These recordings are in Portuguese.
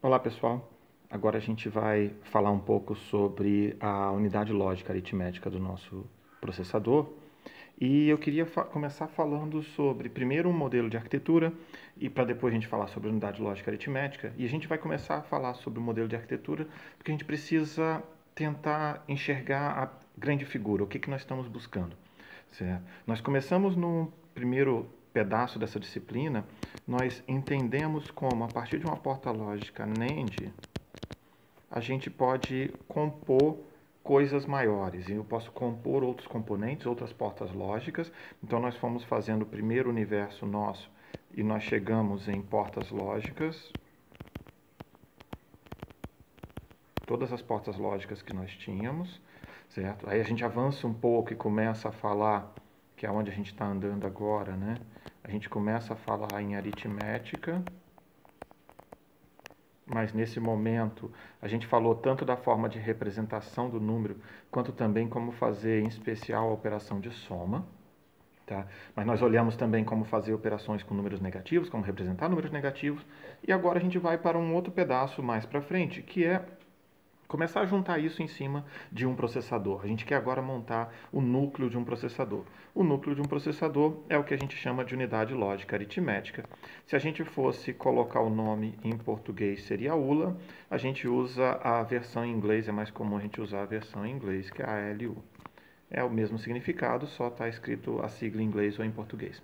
Olá pessoal, agora a gente vai falar um pouco sobre a unidade lógica aritmética do nosso processador e eu queria começar falando sobre primeiro um modelo de arquitetura e para depois a gente falar sobre a unidade lógica aritmética e a gente vai começar a falar sobre o modelo de arquitetura porque a gente precisa tentar enxergar a grande figura, o que nós estamos buscando. Certo? Nós começamos no primeiro pedaço dessa disciplina, nós entendemos como, a partir de uma porta lógica NAND, a gente pode compor coisas maiores. E eu posso compor outros componentes, outras portas lógicas. Então, nós fomos fazendo o primeiro universo nosso e nós chegamos em portas lógicas. Todas as portas lógicas que nós tínhamos, certo? Aí a gente avança um pouco e começa a falar, que é onde a gente está andando agora, né? A gente começa a falar em aritmética, mas nesse momento a gente falou tanto da forma de representação do número, quanto também como fazer, em especial, a operação de soma. Tá? Mas nós olhamos também como fazer operações com números negativos, como representar números negativos, e agora a gente vai para um outro pedaço mais para frente, que é começar a juntar isso em cima de um processador. A gente quer agora montar o núcleo de um processador. O núcleo de um processador é o que a gente chama de unidade lógica aritmética. Se a gente fosse colocar o nome em português, seria ULA. A gente usa a versão em inglês, é mais comum a gente usar a versão em inglês, que é a ALU. É o mesmo significado, só está escrito a sigla em inglês ou em português.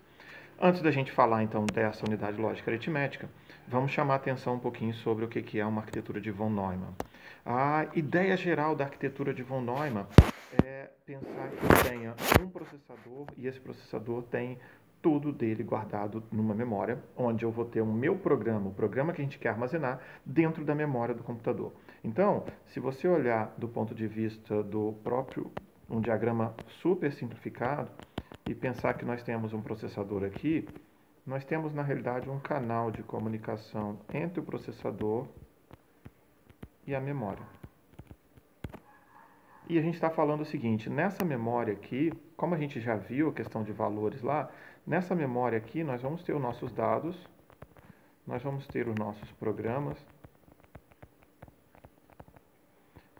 Antes da gente falar então dessa unidade lógica aritmética, vamos chamar a atenção um pouquinho sobre o que é uma arquitetura de von Neumann. A ideia geral da arquitetura de von Neumann é pensar que tenha um processador e esse processador tem tudo dele guardado numa memória, onde eu vou ter o meu programa, o programa que a gente quer armazenar, dentro da memória do computador. Então, se você olhar do ponto de vista do próprio, um diagrama super simplificado, e pensar que nós temos um processador aqui, nós temos na realidade um canal de comunicação entre o processador e a memória. E a gente está falando o seguinte, nessa memória aqui, como a gente já viu a questão de valores lá, nessa memória aqui nós vamos ter os nossos dados, nós vamos ter os nossos programas,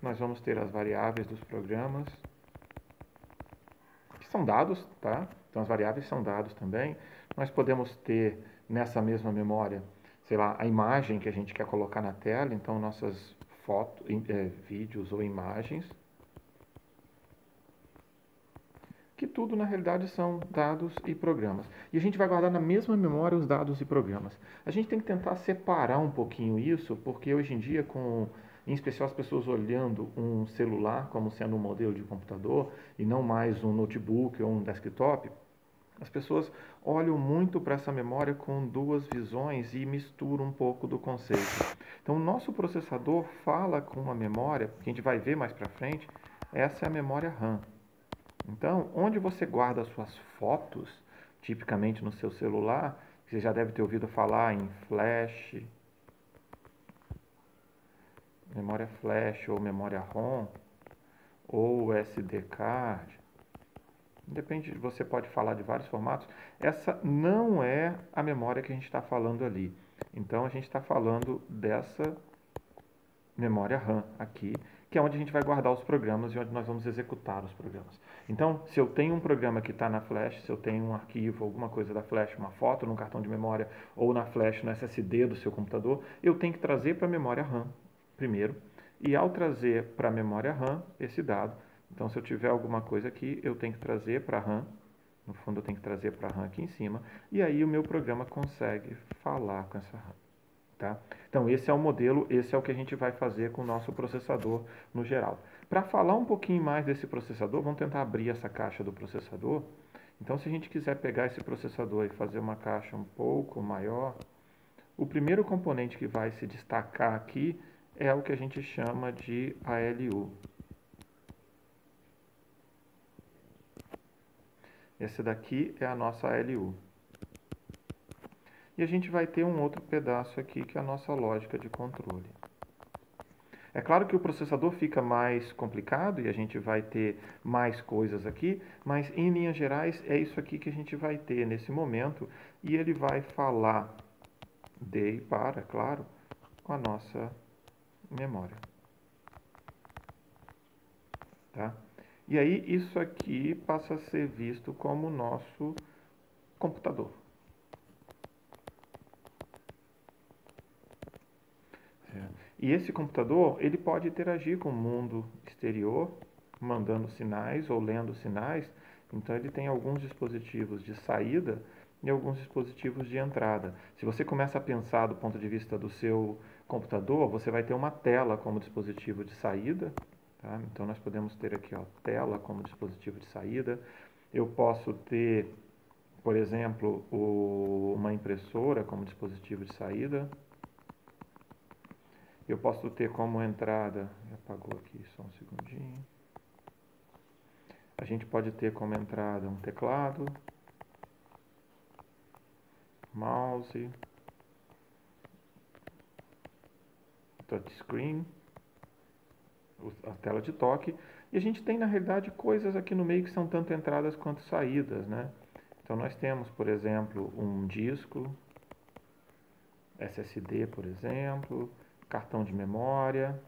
nós vamos ter as variáveis dos programas, que são dados, tá? Então as variáveis são dados também. Nós podemos ter nessa mesma memória, sei lá, a imagem que a gente quer colocar na tela, então nossas fotos, vídeos ou imagens, que tudo na realidade são dados e programas. E a gente vai guardar na mesma memória os dados e programas. A gente tem que tentar separar um pouquinho isso, porque hoje em dia, em especial as pessoas olhando um celular como sendo um modelo de computador e não mais um notebook ou um desktop, as pessoas olham muito para essa memória com duas visões e misturam um pouco do conceito. Então, o nosso processador fala com uma memória, que a gente vai ver mais para frente, essa é a memória RAM. Então, onde você guarda as suas fotos, tipicamente no seu celular, você já deve ter ouvido falar em flash, memória flash ou memória ROM, ou SD card. Depende, você pode falar de vários formatos. Essa não é a memória que a gente está falando ali. Então, a gente está falando dessa memória RAM aqui, que é onde a gente vai guardar os programas e onde nós vamos executar os programas. Então, se eu tenho um programa que está na flash, se eu tenho um arquivo, alguma coisa da flash, uma foto no cartão de memória ou na flash, no SSD do seu computador, eu tenho que trazer para a memória RAM primeiro. E ao trazer para a memória RAM esse dado, então se eu tiver alguma coisa aqui, eu tenho que trazer para a RAM, no fundo eu tenho que trazer para a RAM aqui em cima, e aí o meu programa consegue falar com essa RAM. Tá? Então, esse é o modelo, esse é o que a gente vai fazer com o nosso processador no geral. Para falar um pouquinho mais desse processador, vamos tentar abrir essa caixa do processador. Então, se a gente quiser pegar esse processador e fazer uma caixa um pouco maior, o primeiro componente que vai se destacar aqui é o que a gente chama de ALU. Esse daqui é a nossa ALU. E a gente vai ter um outro pedaço aqui, que é a nossa lógica de controle. É claro que o processador fica mais complicado e a gente vai ter mais coisas aqui, mas em linhas gerais é isso aqui que a gente vai ter nesse momento e ele vai falar de e para, claro, com a nossa memória. Tá? E aí isso aqui passa a ser visto como o nosso computador. E esse computador, ele pode interagir com o mundo exterior, mandando sinais ou lendo sinais. Então ele tem alguns dispositivos de saída e alguns dispositivos de entrada. Se você começa a pensar do ponto de vista do seu computador, você vai ter uma tela como dispositivo de saída. Tá? Então nós podemos ter aqui, ó, tela como dispositivo de saída. Eu posso ter, por exemplo, uma impressora como dispositivo de saída. Eu posso ter como entrada, apagou aqui só um segundinho. A gente pode ter como entrada um teclado, mouse, touchscreen, a tela de toque. E a gente tem, na realidade, coisas aqui no meio que são tanto entradas quanto saídas, né? Então nós temos, por exemplo, um disco, SSD, por exemplo, cartão de memória.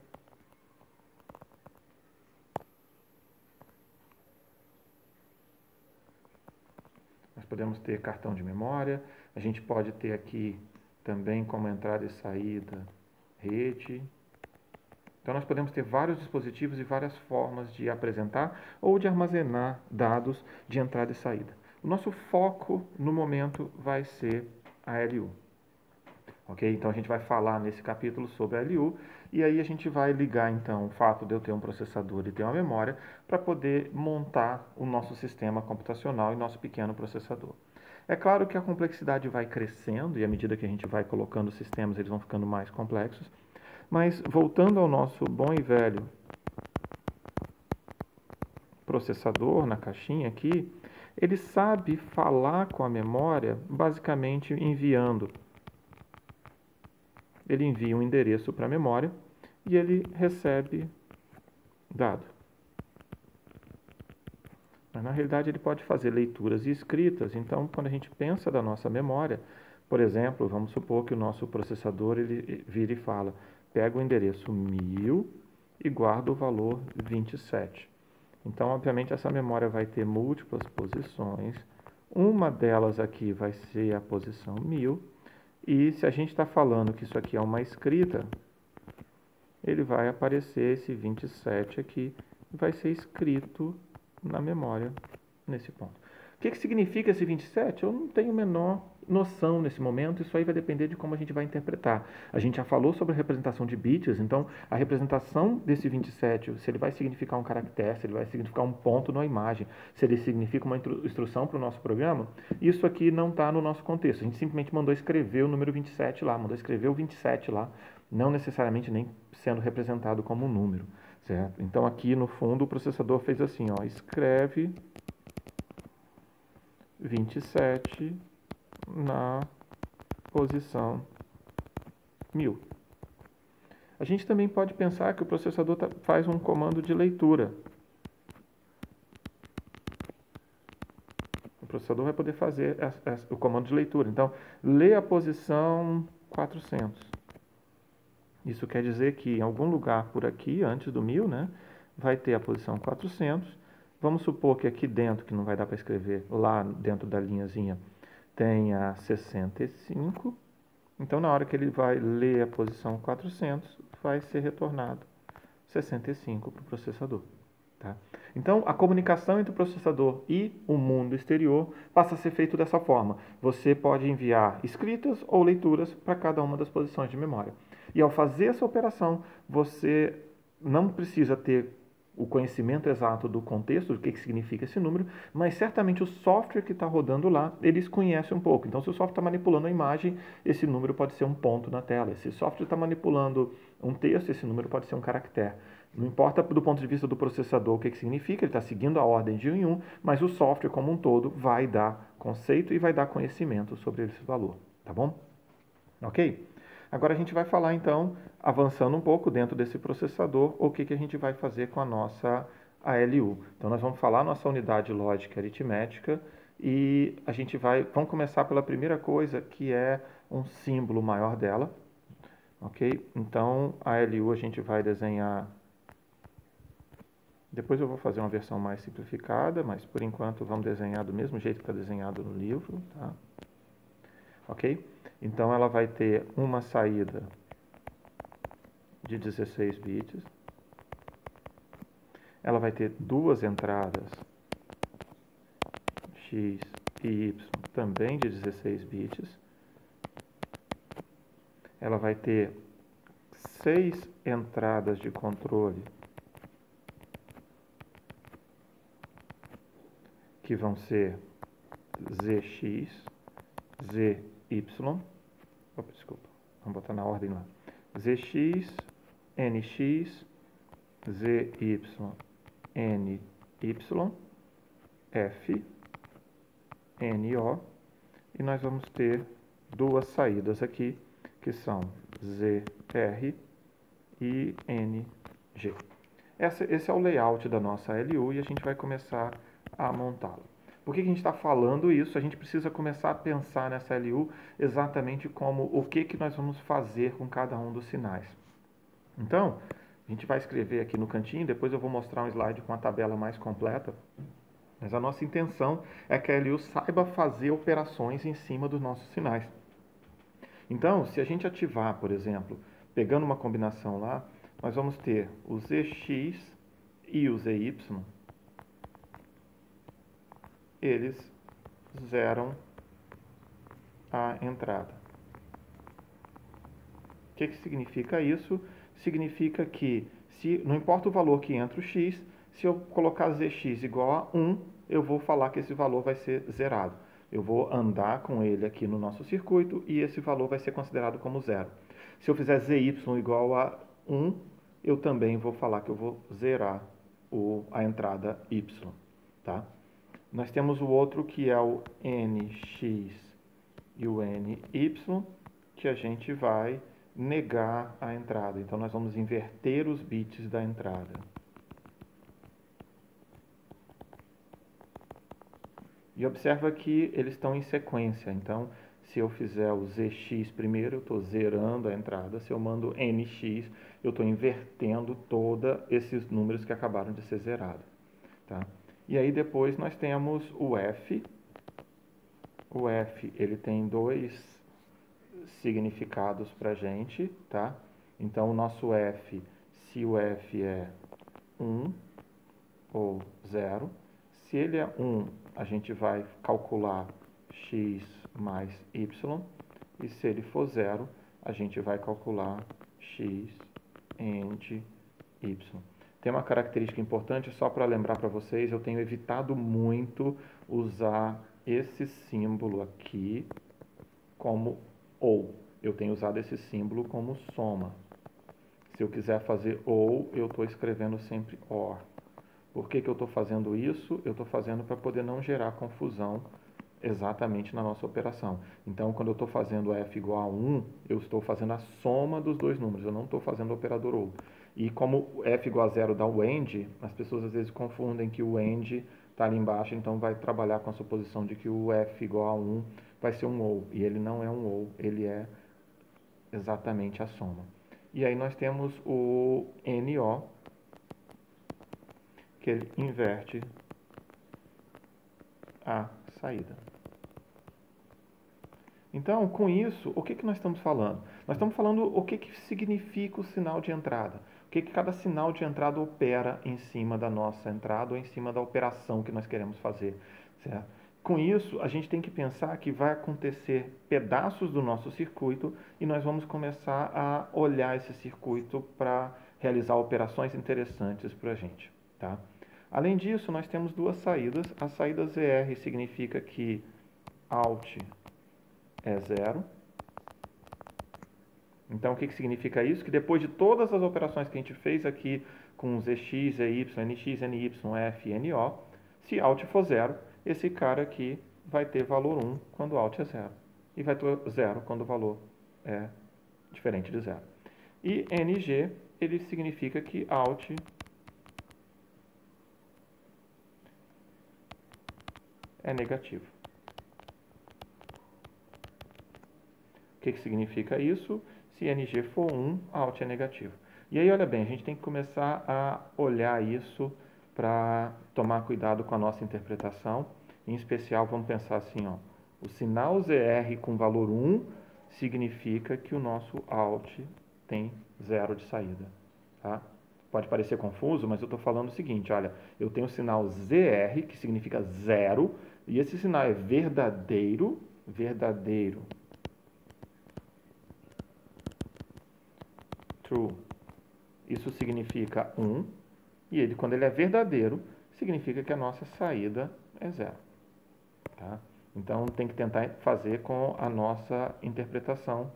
Nós podemos ter cartão de memória. A gente pode ter aqui também como entrada e saída rede. Então nós podemos ter vários dispositivos e várias formas de apresentar ou de armazenar dados de entrada e saída. O nosso foco no momento vai ser a LU. Ok? Então a gente vai falar nesse capítulo sobre a LU e aí a gente vai ligar então o fato de eu ter um processador e ter uma memória para poder montar o nosso sistema computacional e nosso pequeno processador. É claro que a complexidade vai crescendo e à medida que a gente vai colocando sistemas eles vão ficando mais complexos, mas voltando ao nosso bom e velho processador na caixinha aqui, ele sabe falar com a memória basicamente enviando. Ele envia um endereço para a memória e ele recebe dado. Mas na realidade ele pode fazer leituras e escritas. Então, quando a gente pensa da nossa memória, por exemplo, vamos supor que o nosso processador ele vira e fala: pega o endereço 1000 e guarda o valor 27. Então, obviamente, essa memória vai ter múltiplas posições. Uma delas aqui vai ser a posição 1000. E se a gente está falando que isso aqui é uma escrita, ele vai aparecer esse 27 aqui, vai ser escrito na memória nesse ponto. O que significa esse 27? Eu não tenho a menor noção nesse momento, isso aí vai depender de como a gente vai interpretar. A gente já falou sobre a representação de bits, então a representação desse 27, se ele vai significar um caractere, se ele vai significar um ponto na imagem, se ele significa uma instrução para o nosso programa, isso aqui não está no nosso contexto. A gente simplesmente mandou escrever o número 27 lá, mandou escrever o 27 lá, não necessariamente nem sendo representado como um número, certo? Então aqui no fundo o processador fez assim, ó, escreve 27 na posição 1000. A gente também pode pensar que o processador faz um comando de leitura. O processador vai poder fazer o comando de leitura. Então, lê a posição 400. Isso quer dizer que em algum lugar por aqui, antes do 1000, né, vai ter a posição 400. Vamos supor que aqui dentro, que não vai dar para escrever, lá dentro da linhazinha, tenha 65. Então, na hora que ele vai ler a posição 400, vai ser retornado 65 para o processador. Tá? Então, a comunicação entre o processador e o mundo exterior passa a ser feita dessa forma. Você pode enviar escritas ou leituras para cada uma das posições de memória. E ao fazer essa operação, você não precisa ter o conhecimento exato do contexto, do que significa esse número, mas certamente o software que está rodando lá, eles conhecem um pouco. Então, se o software está manipulando a imagem, esse número pode ser um ponto na tela. Se o software está manipulando um texto, esse número pode ser um caractere. Não importa do ponto de vista do processador o que significa, ele está seguindo a ordem de um em um, mas o software como um todo vai dar conceito e vai dar conhecimento sobre esse valor. Tá bom? Ok? Agora a gente vai falar então, avançando um pouco dentro desse processador, o que a gente vai fazer com a nossa ALU. Então nós vamos falar nossa unidade lógica aritmética e a gente vamos começar pela primeira coisa, que é um símbolo maior dela. Ok? Então, a LU a gente vai desenhar... Depois eu vou fazer uma versão mais simplificada, mas por enquanto vamos desenhar do mesmo jeito que está desenhado no livro, tá? Ok? Então, ela vai ter uma saída de 16 bits. Ela vai ter duas entradas, X e Y, também de 16 bits. Ela vai ter 6 entradas de controle, que vão ser ZX, ZY, opa, desculpa, vamos botar na ordem lá, ZX, NX, ZY, NY, F, NO, e nós vamos ter duas saídas aqui, que são ZR e NG. Esse é o layout da nossa LU e a gente vai começar a montá-la. Por que a gente está falando isso? A gente precisa começar a pensar nessa LU exatamente como o que nós vamos fazer com cada um dos sinais. Então, a gente vai escrever aqui no cantinho, depois eu vou mostrar um slide com a tabela mais completa, mas a nossa intenção é que a LU saiba fazer operações em cima dos nossos sinais. Então, se a gente ativar, por exemplo, pegando uma combinação lá, nós vamos ter o ZX e o ZY, eles zeram a entrada. O que significa isso? Significa que, não importa o valor que entra o x, se eu colocar zx igual a 1, eu vou falar que esse valor vai ser zerado. Eu vou andar com ele aqui no nosso circuito e esse valor vai ser considerado como zero. Se eu fizer zy igual a 1, eu também vou falar que eu vou zerar a entrada y. Tá? Nós temos o outro que é o nx e o ny, que a gente vai negar a entrada. Então, nós vamos inverter os bits da entrada. E observa que eles estão em sequência. Então, se eu fizer o ZX primeiro, eu estou zerando a entrada. Se eu mando NX, eu estou invertendo todos esses números que acabaram de ser zerados. Tá? E aí depois nós temos o F. O F, ele tem dois significados para a gente, tá? Então, o nosso F, se o F é 1 ou 0, se ele é 1, a gente vai calcular x mais y, e se ele for 0, a gente vai calcular x and y. Tem uma característica importante, só para lembrar para vocês, eu tenho evitado muito usar esse símbolo aqui como ou. Eu tenho usado esse símbolo como soma. Se eu quiser fazer ou, eu estou escrevendo sempre or. Por que eu estou fazendo isso? Eu estou fazendo para poder não gerar confusão exatamente na nossa operação. Então, quando eu estou fazendo f igual a 1, eu estou fazendo a soma dos dois números, eu não estou fazendo o operador ou. E como f igual a 0 dá o AND, as pessoas às vezes confundem que o AND está ali embaixo, então vai trabalhar com a suposição de que o f igual a 1 vai ser um ou. E ele não é um ou, ele é exatamente a soma. E aí nós temos o NO, que ele inverte a saída. Então, com isso, o que nós estamos falando? Nós estamos falando o que significa o sinal de entrada. O que cada sinal de entrada opera em cima da nossa entrada ou em cima da operação que nós queremos fazer. Certo? Com isso, a gente tem que pensar que vai acontecer pedaços do nosso circuito e nós vamos começar a olhar esse circuito para realizar operações interessantes para a gente. Tá? Além disso, nós temos duas saídas. A saída ZR significa que Alt é 0. Então, o que significa isso? Que depois de todas as operações que a gente fez aqui com ZX, EY, NX, NY, F, NO, se Alt for 0, esse cara aqui vai ter valor 1 quando Alt é 0. E vai ter 0 quando o valor é diferente de 0. E NG, ele significa que Alt é negativo. O que significa isso? Se NG for 1, Alt é negativo. E aí, olha bem, a gente tem que começar a olhar isso para tomar cuidado com a nossa interpretação. Em especial, vamos pensar assim, ó, o sinal ZR com valor 1 significa que o nosso Alt tem 0 de saída. Tá? Pode parecer confuso, mas eu estou falando o seguinte, olha, eu tenho o sinal ZR, que significa 0, e esse sinal é verdadeiro, true. Isso significa 1, e ele, quando ele é verdadeiro, significa que a nossa saída é 0. Tá? Então, tem que tentar fazer com a nossa interpretação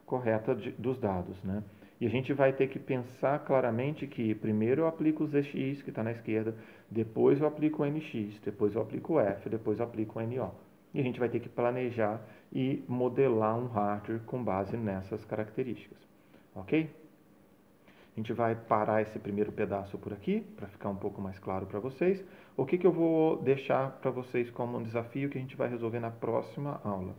correta dos dados. Né? E a gente vai ter que pensar claramente que primeiro eu aplico o ZX, que está na esquerda, depois eu aplico o NX, depois eu aplico o F, depois eu aplico o NO. E a gente vai ter que planejar e modelar um hardware com base nessas características. Ok? A gente vai parar esse primeiro pedaço por aqui, para ficar um pouco mais claro para vocês. O que eu vou deixar para vocês como um desafio que a gente vai resolver na próxima aula?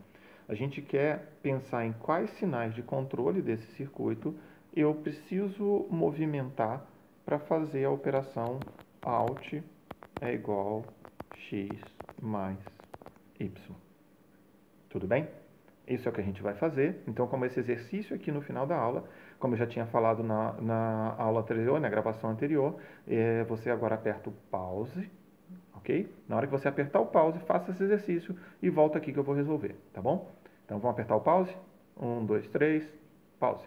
A gente quer pensar em quais sinais de controle desse circuito eu preciso movimentar para fazer a operação Alt é igual X mais Y. Tudo bem? Isso é o que a gente vai fazer. Então, como esse exercício aqui no final da aula, como eu já tinha falado na aula anterior, na gravação anterior, você agora aperta o pause, ok? Na hora que você apertar o pause, faça esse exercício e volta aqui que eu vou resolver, tá bom? Então, vamos apertar o pause. 1, 2, 3, pause.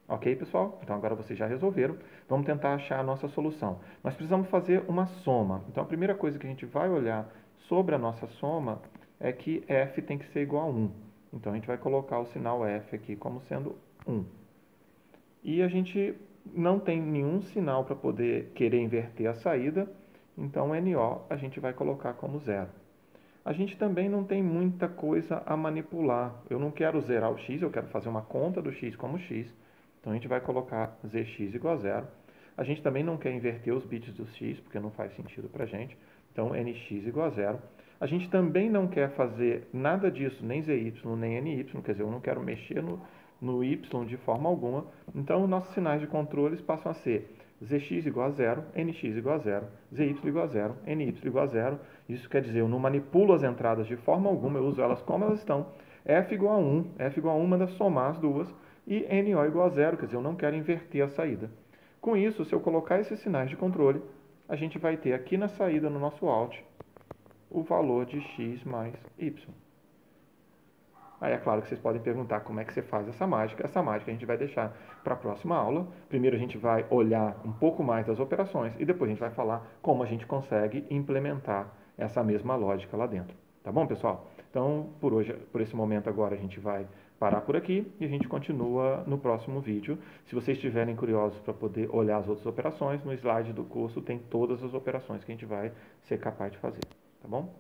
Ok, pessoal? Então, agora vocês já resolveram. Vamos tentar achar a nossa solução. Nós precisamos fazer uma soma. Então, a primeira coisa que a gente vai olhar sobre a nossa soma é que F tem que ser igual a 1. Então, a gente vai colocar o sinal F aqui como sendo 1. E a gente não tem nenhum sinal para poder querer inverter a saída, então NO a gente vai colocar como 0. A gente também não tem muita coisa a manipular. Eu não quero zerar o x, eu quero fazer uma conta do x como x. Então, a gente vai colocar zx igual a 0. A gente também não quer inverter os bits do x, porque não faz sentido para a gente. Então, nx igual a 0. A gente também não quer fazer nada disso, nem zy, nem ny, quer dizer, eu não quero mexer no y de forma alguma. Então, nossos sinais de controles passam a ser zx igual a 0, nx igual a 0, zy igual a 0, ny igual a 0. Isso quer dizer, eu não manipulo as entradas de forma alguma, eu uso elas como elas estão. F igual a 1, F igual a 1 manda somar as duas. E NO igual a 0, quer dizer, eu não quero inverter a saída. Com isso, se eu colocar esses sinais de controle, a gente vai ter aqui na saída, no nosso Alt, o valor de x mais y. Aí é claro que vocês podem perguntar como é que você faz essa mágica. Essa mágica a gente vai deixar para a próxima aula. Primeiro a gente vai olhar um pouco mais das operações e depois a gente vai falar como a gente consegue implementar essa mesma lógica lá dentro. Tá bom, pessoal? Então, por esse momento agora, a gente vai parar por aqui e a gente continua no próximo vídeo. Se vocês estiverem curiosos para poder olhar as outras operações, no slide do curso tem todas as operações que a gente vai ser capaz de fazer. Tá bom?